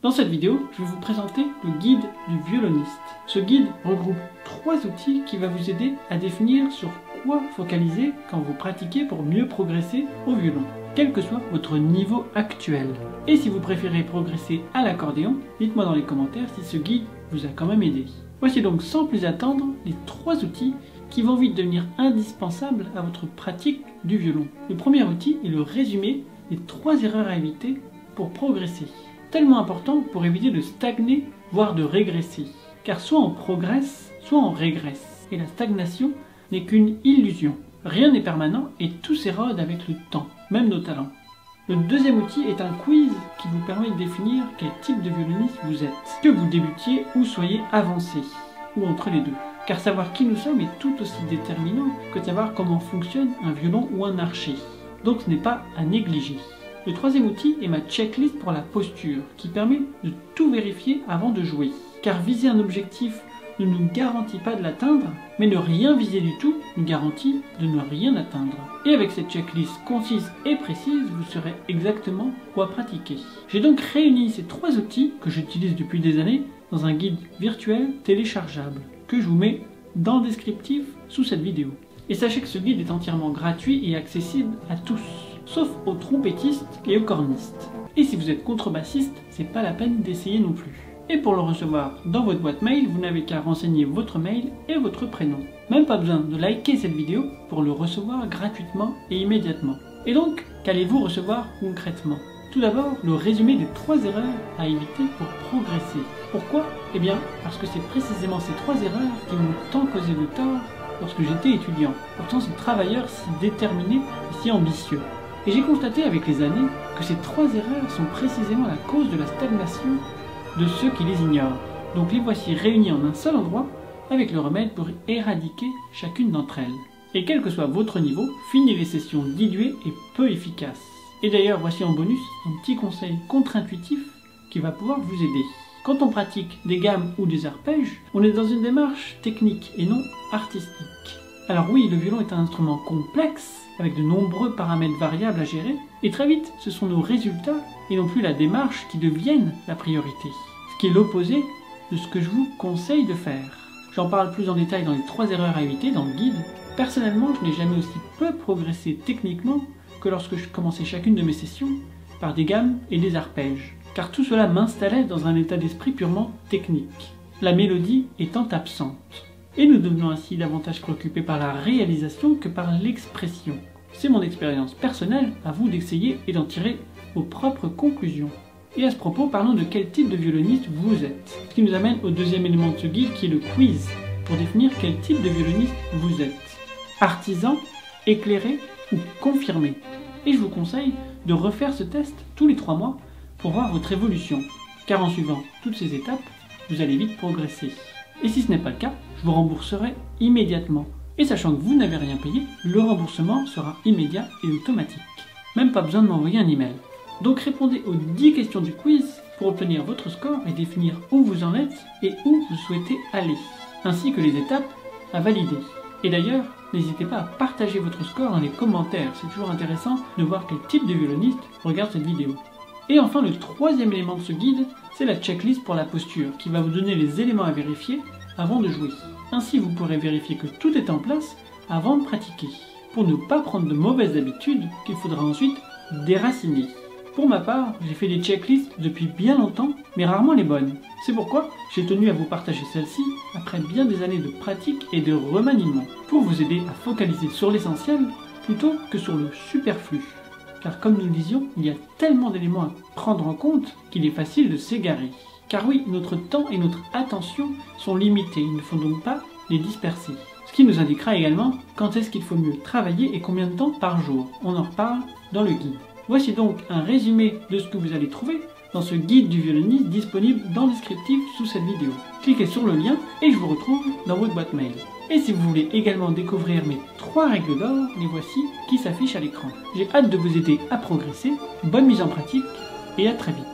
Dans cette vidéo, je vais vous présenter le guide du violoniste. Ce guide regroupe 3 outils qui vont vous aider à définir sur quoi focaliser quand vous pratiquez pour mieux progresser au violon, quel que soit votre niveau actuel. Et si vous préférez progresser à l'accordéon, dites-moi dans les commentaires si ce guide vous a quand même aidé. Voici donc sans plus attendre les 3 outils qui vont vite devenir indispensables à votre pratique du violon. Le premier outil est le résumé des 3 erreurs à éviter pour progresser. Tellement important pour éviter de stagner, voire de régresser. Car soit on progresse, soit on régresse. Et la stagnation n'est qu'une illusion. Rien n'est permanent et tout s'érode avec le temps, même nos talents. Le deuxième outil est un quiz qui vous permet de définir quel type de violoniste vous êtes. Que vous débutiez ou soyez avancé, ou entre les deux. Car savoir qui nous sommes est tout aussi déterminant que de savoir comment fonctionne un violon ou un archet. Donc ce n'est pas à négliger. Le troisième outil est ma checklist pour la posture, qui permet de tout vérifier avant de jouer. Car viser un objectif ne nous garantit pas de l'atteindre, mais ne rien viser du tout nous garantit de ne rien atteindre. Et avec cette checklist concise et précise, vous saurez exactement quoi pratiquer. J'ai donc réuni ces 3 outils que j'utilise depuis des années dans un guide virtuel téléchargeable, que je vous mets dans le descriptif sous cette vidéo. Et sachez que ce guide est entièrement gratuit et accessible à tous, sauf aux trompettistes et aux cornistes. Et si vous êtes contrebassiste, c'est pas la peine d'essayer non plus. Et pour le recevoir dans votre boîte mail, vous n'avez qu'à renseigner votre mail et votre prénom. Même pas besoin de liker cette vidéo pour le recevoir gratuitement et immédiatement. Et donc, qu'allez-vous recevoir concrètement? Tout d'abord, le résumé des 3 erreurs à éviter pour progresser. Pourquoi? Eh bien, parce que c'est précisément ces 3 erreurs qui m'ont tant causé de tort lorsque j'étais étudiant. Pourtant, ce travailleur si déterminé et si ambitieux. Et j'ai constaté avec les années que ces 3 erreurs sont précisément la cause de la stagnation de ceux qui les ignorent. Donc les voici réunis en un seul endroit avec le remède pour éradiquer chacune d'entre elles. Et quel que soit votre niveau, fini les sessions diluées et peu efficaces. Et d'ailleurs, voici en bonus un petit conseil contre-intuitif qui va pouvoir vous aider. Quand on pratique des gammes ou des arpèges, on est dans une démarche technique et non artistique. Alors oui, le violon est un instrument complexe, avec de nombreux paramètres variables à gérer, et très vite, ce sont nos résultats et non plus la démarche qui deviennent la priorité. Ce qui est l'opposé de ce que je vous conseille de faire. J'en parle plus en détail dans les 3 erreurs à éviter dans le guide. Personnellement, je n'ai jamais aussi peu progressé techniquement que lorsque je commençais chacune de mes sessions par des gammes et des arpèges. Car tout cela m'installait dans un état d'esprit purement technique, la mélodie étant absente. Et nous devenons ainsi davantage préoccupés par la réalisation que par l'expression. C'est mon expérience personnelle, à vous d'essayer et d'en tirer vos propres conclusions. Et à ce propos, parlons de quel type de violoniste vous êtes. Ce qui nous amène au deuxième élément de ce guide qui est le quiz, pour définir quel type de violoniste vous êtes. Artisan, éclairé ou confirmé. Et je vous conseille de refaire ce test tous les 3 mois pour voir votre évolution. Car en suivant toutes ces étapes, vous allez vite progresser. Et si ce n'est pas le cas, je vous rembourserai immédiatement. Et sachant que vous n'avez rien payé, le remboursement sera immédiat et automatique. Même pas besoin de m'envoyer un email. Donc répondez aux 10 questions du quiz pour obtenir votre score et définir où vous en êtes et où vous souhaitez aller, ainsi que les étapes à valider. Et d'ailleurs, n'hésitez pas à partager votre score dans les commentaires, c'est toujours intéressant de voir quel type de violoniste regarde cette vidéo. Et enfin, le 3e élément de ce guide, c'est la checklist pour la posture, qui va vous donner les éléments à vérifier avant de jouer. Ainsi, vous pourrez vérifier que tout est en place avant de pratiquer, pour ne pas prendre de mauvaises habitudes qu'il faudra ensuite déraciner. Pour ma part, j'ai fait des checklists depuis bien longtemps, mais rarement les bonnes. C'est pourquoi j'ai tenu à vous partager celle-ci après bien des années de pratique et de remaniement, pour vous aider à focaliser sur l'essentiel plutôt que sur le superflu. Car comme nous le disions, il y a tellement d'éléments à prendre en compte qu'il est facile de s'égarer. Car oui, notre temps et notre attention sont limités, il ne faut donc pas les disperser. Ce qui nous indiquera également quand est-ce qu'il faut mieux travailler et combien de temps par jour. On en reparle dans le guide. Voici donc un résumé de ce que vous allez trouver dans ce guide du violoniste disponible dans le descriptif sous cette vidéo. Cliquez sur le lien et je vous retrouve dans votre boîte mail. Et si vous voulez également découvrir mes 3 règles d'or, les voici qui s'affichent à l'écran. J'ai hâte de vous aider à progresser, bonne mise en pratique et à très vite.